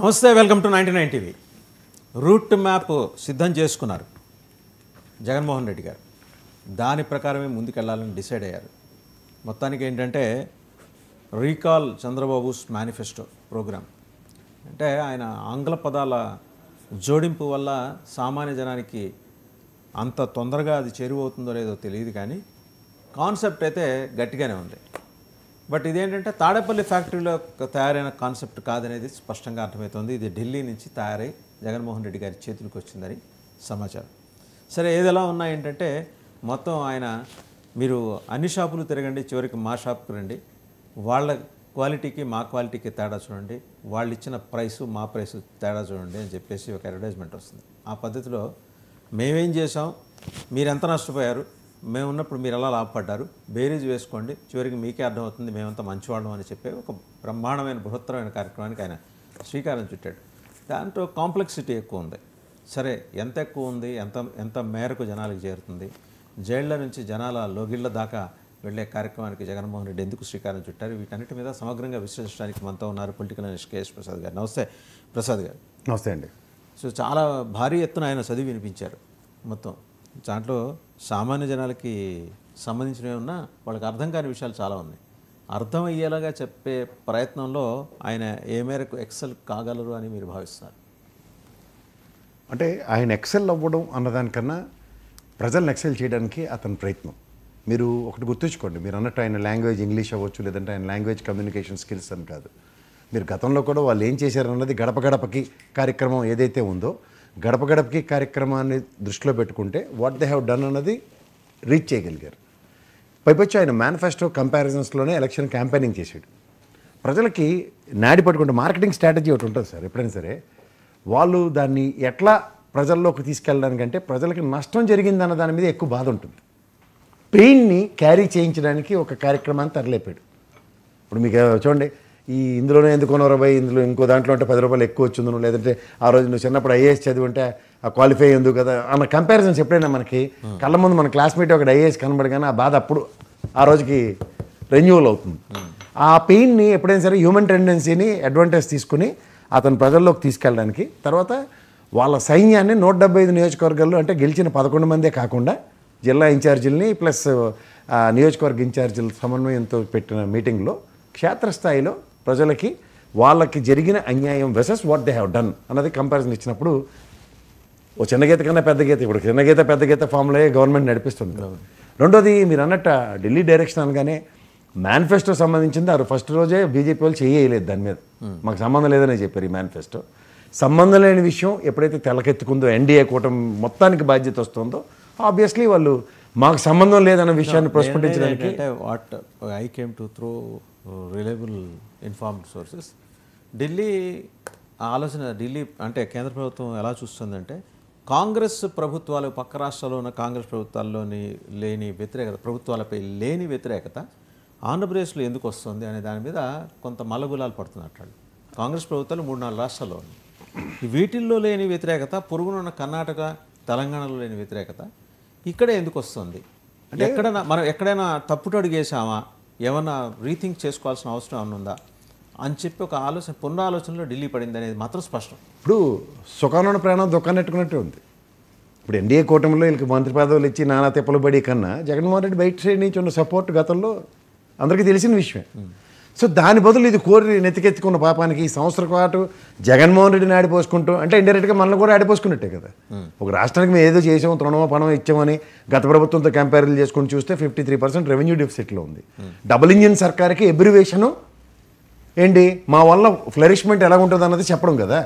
నమస్తే, welcome to 99 TV. Route map సిద్ధం చేసుకున్నారు జగన్మోహన్ రెడ్డి గారు. దాని ప్రకారమే ముందుకెళ్లాలని డిసైడ్ అయ్యారు. మొత్తానికి ఏంటంటే రీకాల్ చంద్రబాబుస్ మేనిఫెస్టో ప్రోగ్రామ్ అంటే ఆయన ఆంగ్ల పదాల జోడింపు వల్ల సామాన్య జనానికి అంత తొందరగా అది చేరువవుతుందో లేదో తెలియదు, కానీ కాన్సెప్ట్ అయితే గట్టిగానే ఉంది. బట్ ఇదేంటంటే తాడేపల్లి ఫ్యాక్టరీలో తయారైన కాన్సెప్ట్ కాదనేది స్పష్టంగా అర్థమవుతుంది. ఇది ఢిల్లీ నుంచి తయారై జగన్మోహన్ రెడ్డి గారి చేతులకు వచ్చిందని సమాచారం. సరే, ఏదెలా ఉన్నా ఏంటంటే మొత్తం ఆయన మీరు అన్ని షాపులు తిరగండి, చివరికి మా షాప్కి రండి, వాళ్ళ క్వాలిటీకి మా క్వాలిటీకి తేడా చూడండి, వాళ్ళు ఇచ్చిన ప్రైసు మా ప్రైసు తేడా చూడండి అని చెప్పేసి ఒక అడ్వర్టైజ్మెంట్ వస్తుంది. ఆ పద్ధతిలో మేమేం చేసాం, మీరు ఎంత నష్టపోయారు, మేము ఉన్నప్పుడు మీరు ఎలా లాభపడ్డారు, బేరీజ్ వేసుకోండి, చివరికి మీకే అర్థమవుతుంది మేమంతా మంచివాళ్ళం అని చెప్పే ఒక బ్రహ్మాండమైన బృహత్తరమైన కార్యక్రమానికి ఆయన శ్రీకారం చుట్టాడు. దాంట్లో కాంప్లెక్సిటీ ఎక్కువ ఉంది. సరే, ఎంత ఎక్కువ ఉంది, ఎంత మేరకు జనాలకు చేరుతుంది, జైళ్ల నుంచి జనాల లోగిళ్ల దాకా వెళ్ళే కార్యక్రమానికి జగన్మోహన్ రెడ్డి ఎందుకు శ్రీకారం చుట్టారు, వీటన్నిటి మీద సమగ్రంగా విశ్లేషించడానికి మనతో ఉన్నారు పొలిటికల్ అనలిస్ట్ కేఎస్ ప్రసాద్ గారు. నమస్తే ప్రసాద్ గారు. నమస్తే అండి. సో చాలా భారీ ఎత్తున ఆయన చదివి వినిపించారు. మొత్తం దాంట్లో సామాన్య జనాలకి సంబంధించినవి ఉన్నా వాళ్ళకి అర్థం కాని విషయాలు చాలా ఉన్నాయి. అర్థం అయ్యేలాగా చెప్పే ప్రయత్నంలో ఆయన ఏ మేరకు ఎక్సెల్ కాగలరు అని మీరు భావిస్తున్నారు? అంటే ఆయన ఎక్సెల్ అవ్వడం అన్నదానికన్నా ప్రజలను ఎక్సెల్ చేయడానికి అతని ప్రయత్నం. మీరు ఒకటి గుర్తుంచుకోండి, మీరు అన్నట్టు ఆయన లాంగ్వేజ్ ఇంగ్లీష్ అవ్వచ్చు, లేదంటే ఆయన లాంగ్వేజ్ కమ్యూనికేషన్ స్కిల్స్ అని కాదు. మీరు గతంలో కూడా వాళ్ళు ఏం చేశారన్నది గడప గడపకి కార్యక్రమం ఏదైతే ఉందో, గడప గడపకి కార్యక్రమాన్ని దృష్టిలో పెట్టుకుంటే వాట్ దే హ్యావ్ డన్ అన్నది రీచ్ చేయగలిగారు. పైపొచ్చి ఆయన మేనిఫెస్టో కంపారిజన్స్లోనే ఎలక్షన్ క్యాంపెయినింగ్ చేశాడు. ప్రజలకి నాడి పట్టుకుంటే మార్కెటింగ్ స్ట్రాటజీ ఒకటి ఉంటుంది సార్. ఎప్పుడైనా సరే వాళ్ళు దాన్ని ఎట్లా ప్రజల్లోకి తీసుకెళ్ళడానికంటే ప్రజలకి నష్టం జరిగిందన్న దాని మీద ఎక్కువ బాధ ఉంటుంది. పెయిన్ని క్యారీ చేయించడానికి ఒక కార్యక్రమాన్ని తరలేపాడు. ఇప్పుడు మీకు చూడండి, ఈ ఇందులోనే ఎందుకు కొనరబై, ఇందులో ఇంకో దాంట్లో అంటే 10 రూపాయలు ఎక్కువ వచ్చిందను, లేదంటే ఆ రోజు నువ్వు చిన్నప్పుడు ఐఏఎస్ చదివి ఉంటే ఆ క్వాలిఫై ఎందుకు కదా అన్న కంపారిజన్స్ ఎప్పుడైనా మనకి కళ్ళ ముందు మన క్లాస్మేట్ ఒకటి ఐఏఎస్ కనబడగానే ఆ బాధ అప్పుడు ఆ రోజుకి రెన్యూవల్ అవుతుంది. ఆ పెయిన్ని ఎప్పుడైనా సరే హ్యూమన్ టెండెన్సీని అడ్వాంటేజ్ తీసుకుని అతను ప్రజల్లోకి తీసుకెళ్ళడానికి, తర్వాత వాళ్ళ సైన్యాన్ని 175 నియోజకవర్గాల్లో అంటే గెలిచిన 11 మందే కాకుండా జిల్లా ఇన్ఛార్జీలని ప్లస్ నియోజకవర్గ ఇన్ఛార్జీల సమన్వయంతో పెట్టిన మీటింగ్లో క్షేత్రస్థాయిలో ప్రజలకి వాళ్ళకి జరిగిన అన్యాయం వెసెస్ వాట్ దే హ్యావ్ డన్ అన్నది కంపారిజన్ ఇచ్చినప్పుడు ఓ చిన్న గీత కన్నా పెద్ద గీత, ఇప్పుడు చిన్న గీత పెద్ద గీత ఫామ్లో గవర్నమెంట్ నడిపిస్తుంది. రెండోది మీరు అన్నట్టు ఢిల్లీ డైరెక్షన్ అనగానే మేనిఫెస్టో సంబంధించింది ఆ ఫస్ట్ రోజే బీజేపీ వాళ్ళు చేయలేదు, దాని మీద మాకు సంబంధం లేదని చెప్పారు. ఈ మేనిఫెస్టో సంబంధం లేని విషయం ఎప్పుడైతే తెలకెత్తుకుందో, ఎన్డీఏ కూటమి మొత్తానికి బాధ్యత వస్తుందో, ఆబ్వియస్లీ వాళ్ళు మాకు సంబంధం లేదన్న విషయాన్ని ప్రస్ఫుటించడానికి what I came to through reliable informed sources. Delhi ఆలోచన, ఢిల్లీ అంటే కేంద్ర ప్రభుత్వం ఎలా చూస్తుందంటే కాంగ్రెస్ ప్రభుత్వాలు, పక్క రాష్ట్రాల్లో ఉన్న కాంగ్రెస్ ప్రభుత్వాల్లోని లేని వ్యతిరేకత, ప్రభుత్వాలపై లేని వ్యతిరేకత ఆంధ్రప్రదేశ్లో ఎందుకు వస్తుంది అనే దాని మీద కొంత మల్లగులాలు పడుతున్నట్టు. కాంగ్రెస్ ప్రభుత్వాలు 3-4 రాష్ట్రాల్లో ఉన్నాయి. వీటిల్లో లేని వ్యతిరేకత, పొరుగునున్న కర్ణాటక, తెలంగాణలో లేని వ్యతిరేకత ఇక్కడే ఎందుకు వస్తుంది? మనం ఎక్కడైనా తప్పుటు అడిగేసామా, ఏమన్నా రీథింక్ చేసుకోవాల్సిన అవసరం ఏమన్నా ఉందా అని చెప్పి ఒక ఆలోచన, పునరాలోచనలో ఢిల్లీ పడింది అనేది మాత్రం స్పష్టం. ఇప్పుడు సుఖాలను ప్రాణం దుఃఖాన్ని నెట్టుకున్నట్టే ఉంది. ఇప్పుడు ఎన్డీఏ కూటమిలో వీళ్ళకి మంత్రి పదవులు ఇచ్చి నానా తిప్పలు పడి కన్నా జగన్మోహన్ రెడ్డి బయట సైడ్ నుంచి ఉన్న సపోర్ట్ గతంలో అందరికీ తెలిసిన విషయమే. సో దాని బదులు ఇది కోరి నెత్తికెత్తుకున్న పాపానికి ఈ సంవత్సరం పాటు జగన్మోహన్ రెడ్డిని ఆడిపోసుకుంటూ, అంటే ఇండైరెక్ట్గా మనల్ని కూడా ఆడిపోసుకున్నట్టే కదా. ఒక రాష్ట్రానికి మేము ఏదో చేసాము, తృణమో పణమో ఇచ్చామని గత ప్రభుత్వంతో కంపేర్ చేసుకుని చూస్తే 53% రెవెన్యూ డెఫిసిట్లో ఉంది. డబుల్ ఇంజిన్ సర్కార్కి ఎబ్రివేషను ఏంటి, మా వల్ల ఫ్లరిష్మెంట్ ఎలా ఉంటుంది అన్నది చెప్పడం కదా.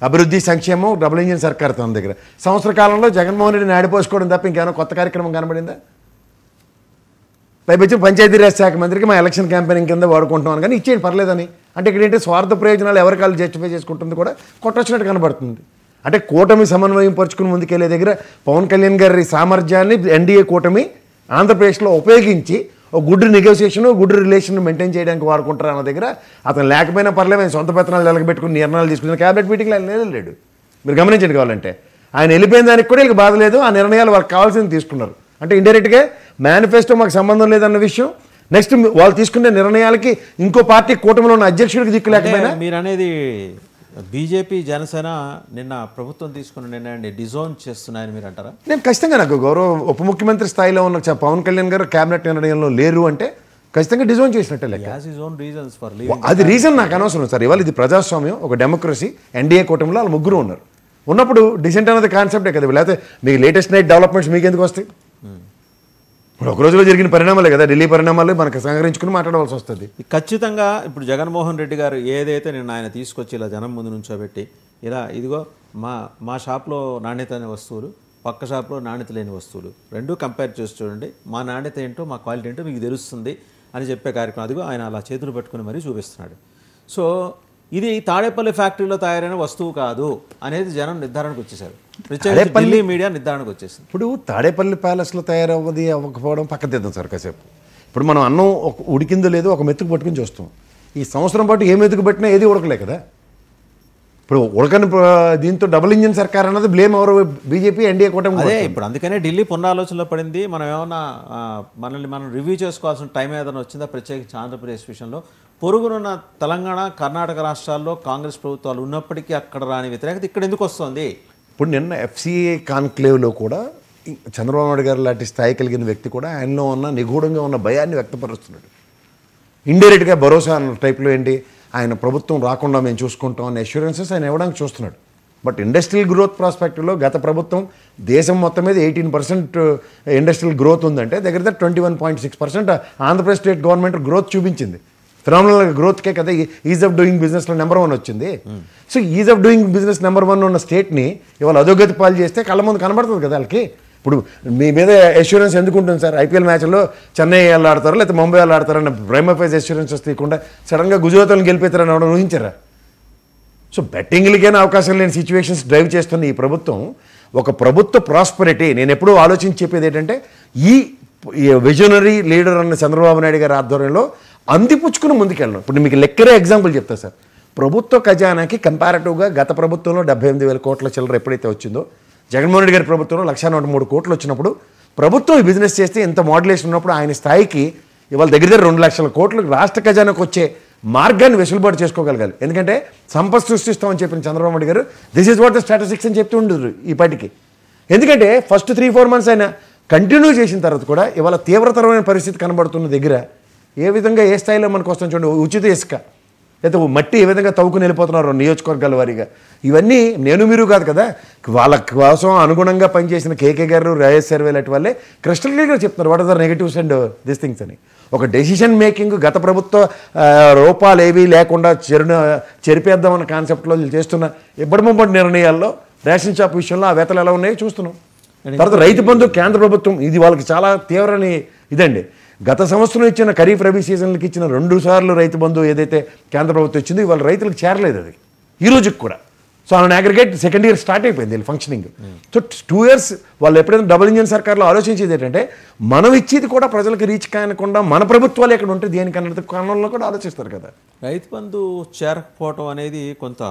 అభివృద్ధి, సంక్షేమం, డబుల్ ఇంజిన్ సర్కార్ తన దగ్గర. సంవత్సర కాలంలో జగన్మోహన్ రెడ్డిని ఆడిపోసుకోవడం తప్ప ఇంకేమైనా కొత్త కార్యక్రమం కనబడిందా? పైపచ్చి పంచాయతీరాజ్ శాఖ మంత్రికి మా ఎలక్షన్ క్యాంపెయినింగ్ కింద వాడుకుంటున్నాను కానీ ఇచ్చేయండి పర్లేదని. అంటే ఇక్కడ ఏంటి, స్వార్థ ప్రయోజనాలు ఎవరికాలు జస్టిఫై చేసుకుంటుంది కూడా కొట్టొచ్చినట్టు కనబడుతుంది. అంటే కూటమి సమన్వయం పరుచుకుని ముందుకెళ్లే దగ్గర పవన్ కళ్యాణ్ గారి సామర్థ్యాన్ని ఎన్డీఏ కూటమి ఆంధ్రప్రదేశ్లో ఉపయోగించి ఒక good negotiation, good relation maintain చేయడానికి వాడుకుంటారు అన్న దగ్గర అతను లేకపోయినా పర్లేదు, ఆయన సొంత పెత్తనాలు నిలబెట్టుకుని నిర్ణయాలు తీసుకున్న క్యాబినెట్ మీటింగ్లో ఆయన లేడు. మీరు గమనించండి కావాలంటే, ఆయన వెళ్ళిపోయిన దానికి కూడా వీళ్ళకి బాధ లేదు, ఆ నిర్ణయాలు వాళ్ళకి కావాల్సింది తీసుకున్నారు. అంటే ఇండైరెక్ట్గా మేనిఫెస్టో మాకు సంబంధం లేదన్న విషయం, నెక్స్ట్ వాళ్ళు తీసుకునే నిర్ణయాలకి ఇంకో పార్టీ కూటమిలో ఉన్న అధ్యక్షుడికి దిక్కు లేకపోయినా మీరు అనేది బీజేపీ జనసేన నిన్న ప్రభుత్వం తీసుకున్న నిర్ణయాన్ని డిజోన్ చేస్తున్నాయని మీరు అంటారా? నేను ఖచ్చితంగా నాకు గౌరవ ఉప ముఖ్యమంత్రి స్థాయిలో ఉన్న పవన్ కళ్యాణ్ గారు క్యాబినెట్ నిర్ణయంలో లేరు అంటే ఖచ్చితంగా డిజోన్ చేసినట్టే లెక్క. అది రీజన్ నాకు అనవసరం సార్. ఇవాళ ఇది ప్రజాస్వామ్యం, ఒక డెమోక్రసీ, ఎన్డీఏ కూటమిలో వాళ్ళు ముగ్గురు ఉన్నారు. ఉన్నప్పుడు డిసెంట్ అనేది కాన్సెప్టే కదా. లేకపోతే మీకు లేటెస్ట్ నైట్ డెవలప్మెంట్స్ మీకు ఎందుకు వస్తాయి? ఇప్పుడు ఒక రోజులో జరిగిన పరిణామాలే కదా, ఢిల్లీ పరిణామాలు మనకు సంగ్రహించుకుని మాట్లాడవలసి వస్తుంది. ఖచ్చితంగా ఇప్పుడు జగన్మోహన్ రెడ్డి గారు ఏదైతే నిన్న ఆయన తీసుకొచ్చి ఇలా జనం ముందు నుంచోబెట్టి ఇలా ఇదిగో మా షాప్లో నాణ్యత అనే వస్తువులు, పక్క షాప్లో నాణ్యత లేని వస్తువులు రెండూ కంపేర్ చేసి చూడండి, మా నాణ్యత ఏంటో మా క్వాలిటీ ఏంటో మీకు తెలుస్తుంది అని చెప్పే కార్యక్రమం అదిగో ఆయన అలా చేతులు పట్టుకుని మరీ చూపిస్తున్నాడు. సో ఇది తాడేపల్లి ఫ్యాక్టరీలో తయారైన వస్తువు కాదు అనేది జనం నిర్ధారణకు వచ్చేసారు. ప్రత్యేకించి ఢిల్లీ మీడియా నిర్ధారణకు వచ్చేసింది. ఇప్పుడు తాడేపల్లి ప్యాలెస్లో అవ్వకపోవడం పక్క తెద్దాం సార్ కాసేపు. ఇప్పుడు మనం అన్నం ఒక ఉడికిందో లేదో ఒక మెతుకు పట్టుకుని చూస్తాం. ఈ సంవత్సరం పాటు ఏ మెతుకు పట్టినా ఏది ఉడకలే కదా. ఇప్పుడు ఉడకని దీంతో డబుల్ ఇంజిన్ సర్కార్ అన్నది బ్లేమ్ ఎవరు? బీజేపీ, ఎన్డీఏ కూటమి. అదే ఇప్పుడు అందుకనే ఢిల్లీ పునరాలోచనలో పడింది. మనం ఏమన్నా మనం రివ్యూ చేసుకోవాల్సిన టైం ఏదైనా వచ్చిందా? ప్రత్యేకించి ఆంధ్రప్రదేశ్ విషయంలో పొరుగునున్న తెలంగాణ, కర్ణాటక రాష్ట్రాల్లో కాంగ్రెస్ ప్రభుత్వాలు ఉన్నప్పటికీ అక్కడ రాని వ్యతిరేకత ఇక్కడ ఎందుకు వస్తుంది? ఇప్పుడు నిన్న ఎఫ్సీఏ కాన్క్లేవ్లో కూడా చంద్రబాబు నాయుడు గారు లాంటి స్థాయి కలిగిన వ్యక్తి కూడా ఆయనలో ఉన్న నిగూఢంగా ఉన్న భయాన్ని వ్యక్తపరుస్తున్నాడు. ఇండైరెక్ట్గా భరోసా అన్న టైప్లో ఏంటి, ఆయన ప్రభుత్వం రాకుండా మేము చూసుకుంటాం అనే అష్యూరెన్సెస్ ఆయన ఇవ్వడానికి చూస్తున్నాడు. బట్ ఇండస్ట్రియల్ గ్రోత్ ప్రాస్పెక్టివ్లో గత ప్రభుత్వం దేశం మొత్తం మీద 18% ఇండస్ట్రియల్ గ్రోత్ ఉందంటే దగ్గర 21.6% ఆంధ్రప్రదేశ్ స్టేట్ గవర్నమెంట్ గ్రోత్ చూపించింది. ఫినామినల్ గ్రోత్కే కదా ఈజ్ ఆఫ్ డూయింగ్ బిజినెస్లో నెంబర్ 1 వచ్చింది. So is of doing business number 1 ఉన్న స్టేట్ని ఇవాళ అధోగతి పాలు చేస్తే కళ్ళ ముందు కనబడుతుంది కదా వాళ్ళకి. ఇప్పుడు మీ మీద అష్యూరెన్స్ ఎందుకు ఉంటుంది సార్? ఐపీఎల్ మ్యాచ్లో చెన్నై వాళ్ళు ఆడతారు లేకపోతే ముంబై వాళ్ళు ఆడతారన్న ప్రైమ్ అఫైజ్ అష్యూరెన్సెస్ తీయకుండా సడన్గా గుజరాత్లను గెలిపిస్తారని ఎవరు ఊహించారా? సో బెట్టింగ్లకైనా అవకాశం లేని సిచ్యువేషన్స్ డ్రైవ్ చేస్తున్న ఈ ప్రభుత్వం, ఒక ప్రభుత్వ ప్రాస్పరిటీ, నేను ఎప్పుడూ ఆలోచించి చెప్పేది ఏంటంటే ఈ విజనరీ లీడర్ అన్న చంద్రబాబు నాయుడు గారి ఆధ్వర్యంలో అందిపుచ్చుకుని ముందుకెళ్ళడం. ఇప్పుడు మీకు లెక్కరే ఎగ్జాంపుల్ చెప్తా సార్. ప్రభుత్వ ఖజానాకి కంపారిటివ్గా గత ప్రభుత్వంలో 78,000 కోట్ల చిల్లర ఎప్పుడైతే వచ్చిందో, జగన్మోహన్ రెడ్డి గారి ప్రభుత్వంలో 1,103 కోట్లు వచ్చినప్పుడు ప్రభుత్వం ఈ బిజినెస్ చేస్తే ఇంత మోడ్యులేషన్ ఉన్నప్పుడు ఆయన స్థాయికి ఇవాళ దగ్గర 2 లక్షల కోట్లు రాష్ట్ర ఖజానాకు వచ్చే మార్గాన్ని వెసులుబాటు చేసుకోగలగాలి. ఎందుకంటే సంపద సృష్టిస్తామని చెప్పిన చంద్రబాబు నాయుడు గారు this is what the statistics అని చెప్తూ ఉండరు ఈ పాటికి. ఎందుకంటే ఫస్ట్ 3-4 మంత్స్ ఆయన కంటిన్యూ చేసిన తర్వాత కూడా ఇవాళ తీవ్రతరమైన పరిస్థితి కనబడుతున్న దగ్గర ఏ విధంగా ఏ స్థాయిలో మనకు వస్తాం చూడండి. ఉచిత ఇసుక లేదా మట్టి ఏ విధంగా తవ్వుకుని వెళ్ళిపోతున్నారు నియోజకవర్గాల వారీగా. ఇవన్నీ నేను మీరు కాదు కదా, వాళ్ళ కోసం అనుగుణంగా పనిచేసిన కేకే గారు, రాజేష్ సర్వే లాంటి వాళ్ళే క్రిస్టల్ క్లియర్గా చెప్తున్నారు what are the negatives and this things అని. ఒక డెసిషన్ మేకింగ్ గత ప్రభుత్వ రూపాలు ఏవి లేకుండా చెరిపేద్దామన్న కాన్సెప్ట్లో చేస్తున్న ఇబ్బడిముబ్బడి నిర్ణయాల్లో రేషన్ షాప్ విషయంలో ఆ వేతలు ఎలా ఉన్నాయో చూస్తున్నాం. తర్వాత రైతు బంధు కేంద్ర ప్రభుత్వం ఇది వాళ్ళకి చాలా తీవ్రని ఇదండి. గత సంవత్సరం ఇచ్చిన ఖరీఫ్ రబీ సీజన్లకి ఇచ్చిన 2 సార్లు రైతు బంధు ఏదైతే కేంద్ర ప్రభుత్వం ఇచ్చిందో ఇవాళ రైతులకు చేరలేదు అది ఈ రోజుకి కూడా. So on aggregate second year start అయిపోయింది ఫంక్షనింగ్. సో 2 years వాళ్ళు ఎప్పుడైనా డబుల్ ఇంజిన్ సర్కార్లో ఆలోచించేది ఏంటంటే మనం ఇచ్చేది కూడా ప్రజలకు రీచ్ కానకుండా మన ప్రభుత్వాలు ఎక్కడ ఉంటే దేనికన్నా కారణంలో కూడా ఆలోచిస్తారు కదా. రైతు బంధు చేరకపోవడం అనేది కొంత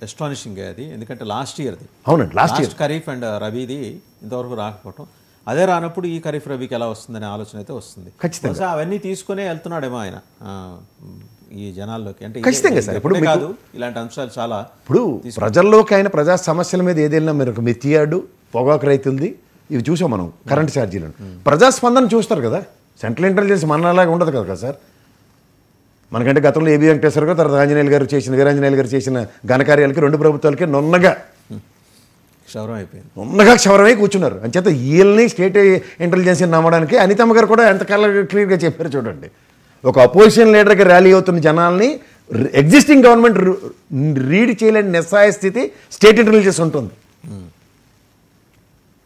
ఎస్టానిషింగ్ అది. ఎందుకంటే లాస్ట్ ఇయర్ది, అవునండి, లాస్ట్ ఇయర్ ఖరీఫ్ అండ్ రబీది ఇంతవరకు రాకపోవడం, అదే రానప్పుడు ఈ ఖరీఫ్ రబీకి ఎలా వస్తుందనే ఆలోచన అయితే వస్తుంది. ఖచ్చితంగా అవన్నీ తీసుకునే వెళ్తున్నాడేమో ఆయన ఈ జనాల్లోకి. అంటే ఖచ్చితంగా సార్ ఇప్పుడు కాదు ఇలాంటి అంశాలు చాలా ఇప్పుడు ప్రజల్లోకి ఆయన ప్రజా సమస్యల మీద ఏదైనా మీరు మిర్చియాడు, పొగాకు రైతులది ఇవి చూసాం మనం, కరెంట్ ఛార్జీలను. ప్రజాస్పందన చూస్తారు కదా. సెంట్రల్ ఇంటెలిజెన్స్ మనలాగా ఉండదు కదా సార్. మనకంటే గతంలో ఏబీ వెంకటేశ్వర గారు, తర్వాత వీరాంజనేయులు గారు చేసిన ఘనకార్యాలకి 2 ప్రభుత్వాలకి నున్నగా క్షవరమై కూర్చున్నారు. అంచేత వీళ్ళని స్టేట్ ఇంటెలిజెన్స్ని నమ్మడానికి అనితమ్మ గారు కూడా ఎంత క్లియర్గా చెప్పారు చూడండి. ఒక అపోజిషన్ లీడర్కి ర్యాలీ అవుతున్న జనాల్ని ఎగ్జిస్టింగ్ గవర్నమెంట్ రీడ్ చేయలేని నిస్సాయ స్థితి స్టేట్ ఇంటెలిజెన్స్ ఉంటుంది.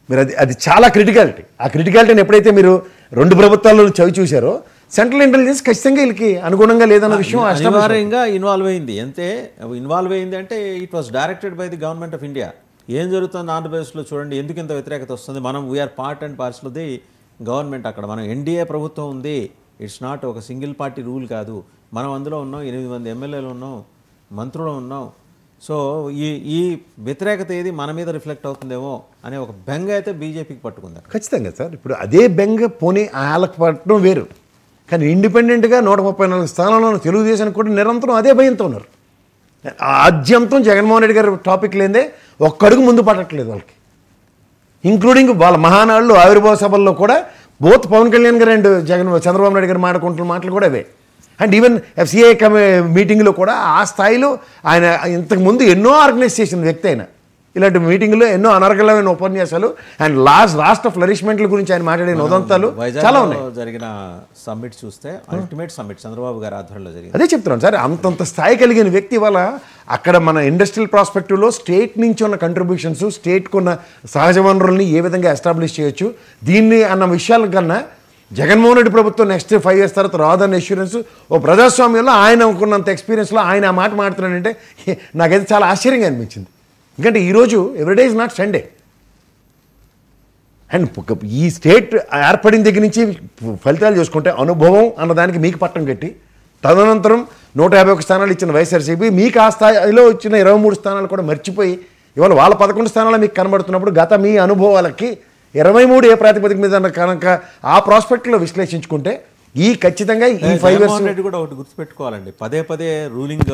మీరు అది చాలా క్రిటికాలిటీ. ఆ క్రిటికాలిటీని ఎప్పుడైతే మీరు 2 ప్రభుత్వాల్లో చవి చూశారో సెంట్రల్ ఇంటెలిజెన్స్ ఖచ్చితంగా వీళ్ళకి అనుగుణంగా లేదన్న విషయం అనివార్యంగా ఇన్వాల్వ్ అయింది. ఇన్వాల్వ్ అయింది అంటే it was directed by the government of India. ఏం జరుగుతుంది ఆంధ్రప్రదేశ్లో చూడండి, ఎందుకు ఇంత వ్యతిరేకత వస్తుంది. మనం we are part and parcel the government. అక్కడ మనం ఎన్డీఏ ప్రభుత్వం ఉంది. ఇట్స్ నాట్ ఒక సింగిల్ పార్టీ రూల్ కాదు. మనం అందులో ఉన్నాం, 8 మంది ఎమ్మెల్యేలు ఉన్నాం, మంత్రులు ఉన్నాం. సో ఈ వ్యతిరేకత ఏది మన మీద రిఫ్లెక్ట్ అవుతుందేమో అనే ఒక బెంగ అయితే బీజేపీకి పట్టుకుంది. ఖచ్చితంగా సార్. ఇప్పుడు అదే బెంగ పోనీ వాళ్ళకి పట్టడం వేరు, కానీ ఇండిపెండెంట్గా 134 స్థానాల్లో తెలుగుదేశానికి కూడా నిరంతరం అదే భయంతో ఉన్నారు. ఆద్యంతం జగన్మోహన్ రెడ్డి గారి టాపిక్ లేదే ఒక్కడుగు ముందు పడట్లేదు వాళ్ళకి. ఇంక్లూడింగ్ వాళ్ళ మహానాడులు ఆవిర్భావ సభల్లో కూడా బోత్ పవన్ కళ్యాణ్ గారు అండ్ చంద్రబాబు నాయుడు గారు మాట్లాడుకుంటున్న మాటలు కూడా అవే. అండ్ ఈవెన్ FCI మీటింగ్లో కూడా ఆ స్థాయిలో ఆయన ఇంతకుముందు ఎన్నో ఆర్గనైజ్ చేసిన వ్యక్తి అయినా ఇలాంటి మీటింగ్లో ఎన్నో అనర్గళమైన ఉపన్యాసాలు అండ్ రాష్ట్ర ఫ్లరిష్మెంట్ల గురించి ఆయన మాట్లాడిన ఉదంతాలు చాలా ఉన్నాయి. జరిగిన సమ్మిట్ చూస్తే అల్టిమేట్ సమ్మిట్ చంద్రబాబు గారి ఆధ్వర్యంలో జరిగింది. అదే చెప్తున్నాను సార్, అంతంత స్థాయి కలిగిన వ్యక్తి వల్ల అక్కడ మన ఇండస్ట్రియల్ ప్రాస్పెక్టివ్లో స్టేట్ నుంచి ఉన్న కంట్రిబ్యూషన్స్, స్టేట్కు ఉన్న సహజ వనరుల్ని ఏ విధంగా ఎస్టాబ్లిష్ చేయొచ్చు దీన్ని అన్న విషయాల కన్నా జగన్మోహన్ రెడ్డి ప్రభుత్వం నెక్స్ట్ 5 years తర్వాత రాదన్న ఇన్సూరెన్స్ ఓ ప్రజాస్వామ్యంలో ఆయన అనుకున్నంత ఎక్స్పీరియన్స్లో ఆయన ఆ మాట మాట్లాడుతున్నాడంటే నాకైతే చాలా ఆశ్చర్యంగా అనిపించింది. ఎందుకంటే ఈరోజు everyday is not Sunday. And ఈ స్టేట్ ఏర్పడిన దగ్గర నుంచి ఫలితాలు చూసుకుంటే అనుభవం అన్నదానికి మీకు పట్టం కట్టి తదనంతరం 151 స్థానాలు ఇచ్చిన వైఎస్ఆర్సీపీ మీకు ఆ స్థాయిలో ఇచ్చిన 23 స్థానాలు కూడా మర్చిపోయి ఇవాళ వాళ్ళ 11 స్థానాలు మీకు కనబడుతున్నప్పుడు గత మీ అనుభవాలకి 23 ఏ ప్రాతిపదిక మీద కనుక ఆ ప్రాస్పెక్ట్లో విశ్లేషించుకుంటే ఖచ్చితంగా ఈ 5 years రెడ్డి కూడా ఒకటి గుర్తుపెట్టుకోవాలండి, పదే రూలింగ్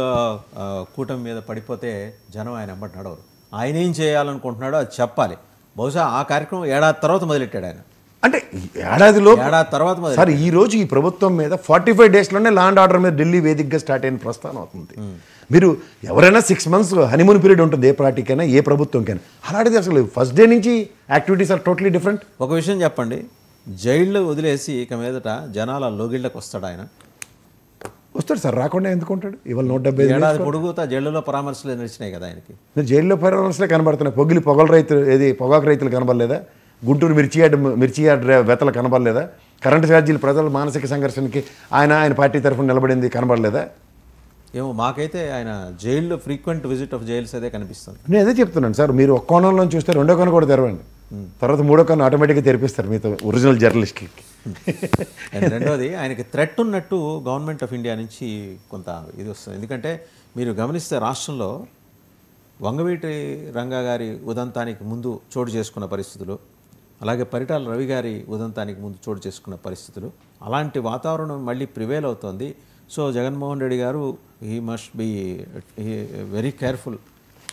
కూటమి మీద పడిపోతే జనం ఆయన వెంబడి నడవరు. ఆయన ఏం చేయాలనుకుంటున్నాడో అది చెప్పాలి. బహుశా ఆ కార్యక్రమం ఏడాది తర్వాత మొదలెట్టాడు ఆయన. అంటే ఏడాది తర్వాత సార్ ఈ రోజు ఈ ప్రభుత్వం మీద 45 daysలోనే లా అండ్ ఆర్డర్ మీద ఢిల్లీ వేదికగా స్టార్ట్ అయిన ప్రస్థానం అవుతుంది. మీరు ఎవరైనా 6 months హనీమూన్ పీరియడ్ ఉంటుంది ఏ పార్టీకైనా ఏ ప్రభుత్వంకైనా. అలాంటిది అసలు ఫస్ట్ డే నుంచి యాక్టివిటీస్ ఆర్ టోటలీ డిఫరెంట్. ఒక విషయం చెప్పండి, జైల్లో వదిలేసి ఇక మీదట జనాల లోగిళ్ళకి వస్తాడు ఆయన? వస్తాడు సార్, రాకుండా ఎందుకు ఉంటాడు? ఇవాళ 170 ఏడాది పొడుగుతా జైలులో పరామర్శలు నడిచినాయి కదా ఆయనకి. జైల్లో పరామర్శలే కనబడుతున్నాయి. పొగాకు రైతులు కనబడలేదా? గుంటూరు మిర్చి యార్డ్ వెతలు కనబడలేదా? కరెంటు ఛార్జీలు ప్రజల మానసిక సంఘర్షణకి ఆయన పార్టీ తరఫున నిలబడింది కనబడలేదా? ఏమో మాకైతే ఆయన జైల్లో ఫ్రీక్వెంట్ విజిట్ ఆఫ్ జైల్స్ అదే కనిపిస్తుంది. నేను అదే చెప్తున్నాను సార్, మీరు ఒక్క కోణంలో చూస్తే రెండో కోణం కూడా తెరవండి, తర్వాత మూడో కోణం ఆటోమేటిక్గా తెరిపిస్తారు మీతో ఒరిజినల్ జర్నలిస్ట్కి. రెండోది ఆయనకి థ్రెట్ ఉన్నట్టు గవర్నమెంట్ ఆఫ్ ఇండియా నుంచి కొంత ఇది వస్తుంది. ఎందుకంటే మీరు గమనిస్తే రాష్ట్రంలో వంగవీటి రంగా గారి ఉదంతానికి ముందు చోటు చేసుకున్న పరిస్థితులు, అలాగే పరిటాల రవి గారి ఉదంతానికి ముందు చోటు చేసుకున్న పరిస్థితులు, అలాంటి వాతావరణం మళ్ళీ ప్రివేల్ అవుతోంది. సో జగన్మోహన్ రెడ్డి గారు he must be very careful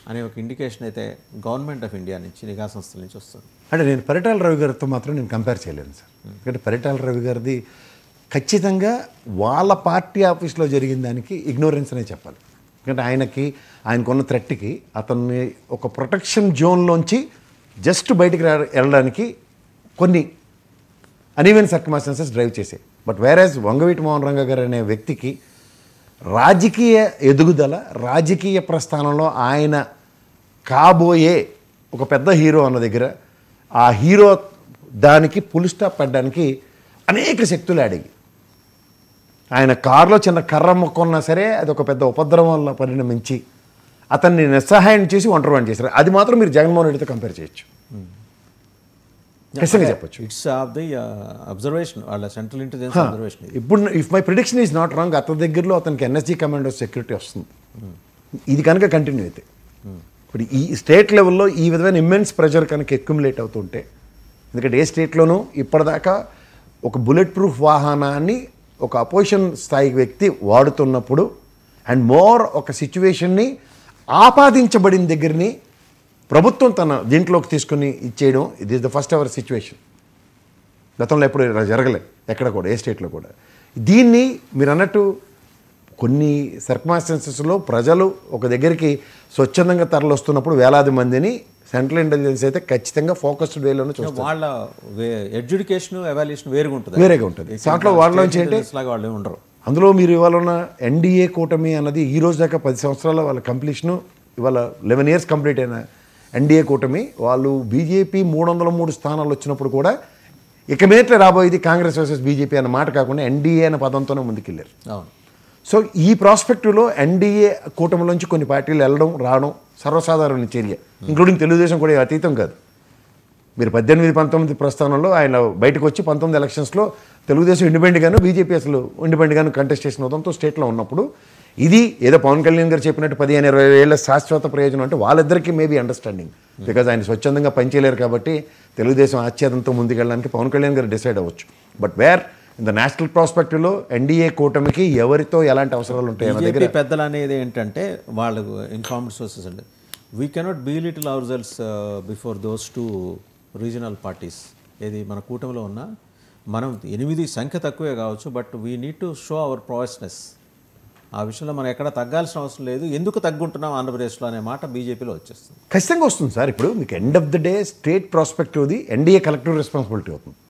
అనే ఒక ఇండికేషన్ అయితే గవర్నమెంట్ ఆఫ్ ఇండియా నుంచి, నిఘా సంస్థల నుంచి వస్తుంది. అంటే నేను పరిటాల రవి గారితో మాత్రం నేను కంపేర్ చేయలేను సార్. ఎందుకంటే పరిటాల రవి గారిది ఖచ్చితంగా వాళ్ళ పార్టీ ఆఫీస్లో జరిగిన దానికి ఇగ్నోరెన్స్ అనే చెప్పాలి. ఎందుకంటే ఆయనకున్న థ్రెట్కి అతన్ని ఒక ప్రొటెక్షన్ జోన్లోంచి జస్ట్ బయటికి వెళ్ళడానికి కొన్ని అన్ఈవెన్ సర్కమ్స్టాన్సెస్ డ్రైవ్ చేసాయి. బట్ వేరేజ్ వంగవీటి మోహన్ రంగా గారు అనే వ్యక్తికి రాజకీయ ఎదుగుదల, రాజకీయ ప్రస్థానంలో ఆయన కాబోయే ఒక పెద్ద హీరో అన్న దగ్గర ఆ హీరో దానికి ఫుల్ స్టాప్ పెట్టడానికి అనేక శక్తులు అడిగి ఆయన కారులో చిన్న కర్ర మొక్కున్నా సరే అది ఒక పెద్ద ఉపద్రవం వల్ల పరిణమించి అతన్ని నిస్సహాయం చేసి ఒంటరివాణి చేశారు. అది మాత్రం మీరు జగన్మోహన్ రెడ్డితో కంపేర్ చేయొచ్చు, ఖచ్చితంగా చెప్పొచ్చు. ఇట్స్ ఆఫ్ ది అబ్జర్వేషన్, వాళ్ళ సెంట్రల్ ఇంటెలిజెన్స్ అబ్జర్వేషన్. ఇప్పుడు if my prediction is not wrong, అతని దగ్గరలో అతనికి NSG కమాండ్ ఆఫ్ సెక్యూరిటీ వస్తుంది. ఇది కనుక కంటిన్యూ అయితే ఇప్పుడు ఈ స్టేట్ లెవెల్లో ఈ విధమైన ఇమ్మెన్స్ ప్రెషర్ కనుక అక్యుములేట్ అవుతుంటే, ఎందుకంటే ఏ స్టేట్లోనూ ఇప్పటిదాకా ఒక బుల్లెట్ ప్రూఫ్ వాహనాన్ని ఒక అపోజిషన్ స్థాయి వ్యక్తి వాడుతున్నప్పుడు అండ్ మోర్ ఒక సిచ్యువేషన్ని ఆపాదించబడిన దగ్గరని ప్రభుత్వం తన దీంట్లోకి తీసుకుని ఇచ్చేయడం, ఇది is the first ever situation. గతంలో ఎప్పుడు ఇలా జరగలేదు ఎక్కడ కూడా, ఏ స్టేట్లో కూడా. దీన్ని మీరు అన్నట్టు కొన్ని సర్కమ్స్టాన్సెస్లో ప్రజలు ఒక దగ్గరికి స్వచ్ఛందంగా తరలిస్తున్నప్పుడు వేలాది మందిని సెంట్రల్ ఇంటెలిజెన్స్ అయితే ఖచ్చితంగా ఫోకస్డ్ వేలోనే చూస్తారు. వాళ్ళ ఎడ్యుకేషన్ ఎవాల్యుయేషన్ వేరేగా ఉంటుంది. దాంట్లో వాళ్ళలోంచి ఏంటి వాళ్ళు ఉండరు. అందులో మీరు ఇవాళ ఉన్న NDA కూటమి అన్నది ఈ రోజు దాకా 10 సంవత్సరాల వాళ్ళ కంప్లీషను, ఇవాళ 11 years కంప్లీట్ అయిన NDA కూటమి వాళ్ళు బీజేపీ 303 స్థానాలు వచ్చినప్పుడు కూడా ఇక మీద రాబోయేది కాంగ్రెస్ వర్సెస్ బీజేపీ అన్న మాట కాకుండా NDA అనే పదంతోనే ముందుకెళ్ళారు. సో ఈ ప్రాస్పెక్టివ్లో NDA కూటమిలోంచి కొన్ని పార్టీలు వెళ్ళడం రావడం సర్వసాధారణ చర్య, ఇంక్లూడింగ్ తెలుగుదేశం కూడా అతీతం కాదు. మీరు 18-19 ప్రస్థానంలో ఆయన బయటకు వచ్చి 19 ఎలక్షన్స్లో తెలుగుదేశం ఇండిపెండెంట్గాను బీజేపీ అసలు ఇండిపెండెంట్గాను కంటెస్ట్ చేసిన ఉదంతో స్టేట్లో ఉన్నప్పుడు ఇది ఏదో పవన్ కళ్యాణ్ గారు చెప్పినట్టు 15-20 ఏళ్ల శాశ్వత ప్రయోజనం అంటే వాళ్ళిద్దరికీ మేబీ అండర్స్టాండింగ్, బికాజ్ ఆయన స్వచ్ఛందంగా పనిచేయలేరు కాబట్టి తెలుగుదేశం ఆచ్ఛేదంతో ముందుకెళ్ళడానికి పవన్ కళ్యాణ్ గారు డిసైడ్ అవ్వచ్చు. బట్ వేర్ ఇంత నేషనల్ ప్రాస్పెక్టివ్లో ఎన్డీఏ కూటమికి ఎవరితో ఎలాంటి అవసరాలు ఉంటాయి అన్న దగ్గర బీజేపీ పెద్దలు అనేది ఏంటంటే వాళ్ళకు ఇన్ఫార్మ్డ్ సోర్సెస్ అండి, we cannot belittle ourselves before those two regional parties. ఏది మన కూటమిలో ఉన్న మనం 8 సంఖ్య తక్కువే కావచ్చు, but we need to show our prowess. ఆ విషయంలో మనం ఎక్కడ తగ్గాల్సిన అవసరం లేదు. ఎందుకు తగ్గుంటున్నాం ఆంధ్రప్రదేశ్లో అనే మాట బీజేపీలో వచ్చేస్తుంది. ఖచ్చితంగా వస్తుంది సార్. ఇప్పుడు మీకు end of the day state ప్రాస్పెక్టివ్ది ఎన్డీఏ కలెక్టివ్ రెస్పాన్సిబిలిటీ అవుతుంది.